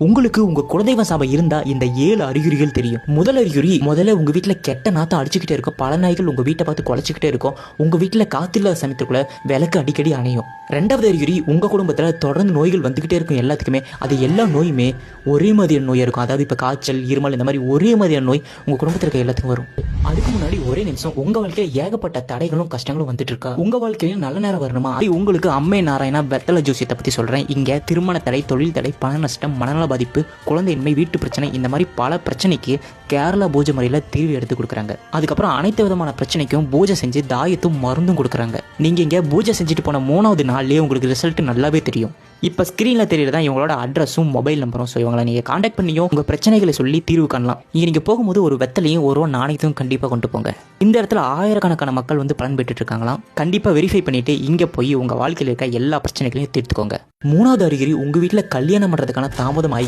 உங்களுக்கு உங்க குலதெய்வ சாபம் இருந்தா இந்த 7 அறிகுறிகள் தெரியும். முதல் அறிகுறி, முதல்ல உங்க வீட்டுல கெட்ட நாத்தம் அடிச்சுக்கிட்டே இருக்கும். பல நாய்கள் உங்க வீட்டை பார்த்து குலைச்சிக்கிட்டே இருக்கும். உங்க வீட்டுல காத்தில்லாத சமயத்துக்குள்ள விளக்கு அடிக்கடி அணையும். ரெண்டாவது அறிகுறி, உங்க குடும்பத்துல தொடர்ந்து நோய்கள் வந்துகிட்டே இருக்கும். எல்லாத்துக்குமே அது எல்லா நோயுமே ஒரே மாதிரியான நோயா இருக்கும். அதாவது இப்ப காய்ச்சல், இருமல், இந்த மாதிரி ஒரே மாதிரியான நோய் உங்க குடும்பத்தில் இருக்க எல்லாத்துக்கும் வரும். அதுக்கு முன்னாடி ஒரே நிமிஷம், உங்க வாழ்க்கையில ஏகப்பட்ட தடைகளும் கஷ்டங்களும் வந்துட்டு இருக்கா? உங்க வாழ்க்கையில நல்ல நேரம் வரணுமா? உங்களுக்கு அம்மை நாராயணா வெத்தலை ஜோசியத்தை பத்தி சொல்றேன். இங்க திருமண தடை, தொழில் தடை, பண நஷ்டம், மனநல பாதிப்பு, குழந்தையின்மை, வீட்டு பிரச்சனை, இந்த மாதிரி பல பிரச்சனைக்கு கேரளா பூஜை முறையில் தீர்வு எடுத்து கொடுக்குறாங்க. அதுக்கப்புறம் அனைத்து விதமான பிரச்சனைக்கும் பூஜை செஞ்சு தாயத்தும் மருந்தும் கொடுக்குறாங்க. நீங்க இங்க பூஜை செஞ்சுட்டு போன 3வது நாள்லயே உங்களுக்கு ரிசல்ட் நல்லாவே தெரியும். இப்போ ஸ்க்ரீனில் தெரியறதா இவங்களோட அட்ரஸும் மொபைல் நம்பரும். ஸோ இவங்களை நீங்கள் காண்டாக்ட் பண்ணியும் உங்கள் பிரச்சனைகளை சொல்லி தீர்வு காணலாம். நீங்கள் போகும்போது ஒரு வெத்தலையும் ஒரு நாணயத்தையும் கண்டிப்பாக கொண்டு போங்க. இந்த இடத்துல ஆயிரக்கணக்கான மக்கள் பலன் பெற்றுட்டு இருக்காங்களாம். கண்டிப்பாக வெரிஃபை பண்ணிட்டு இங்கே போய் உங்கள் வாழ்க்கையில் இருக்க எல்லா பிரச்சனைகளையும் தீர்த்துக்கோங்க. 3வது அறிகுறி, உங்கள் வீட்டில் கல்யாணம் பண்ணுறதுக்கான தாமதம் ஆகி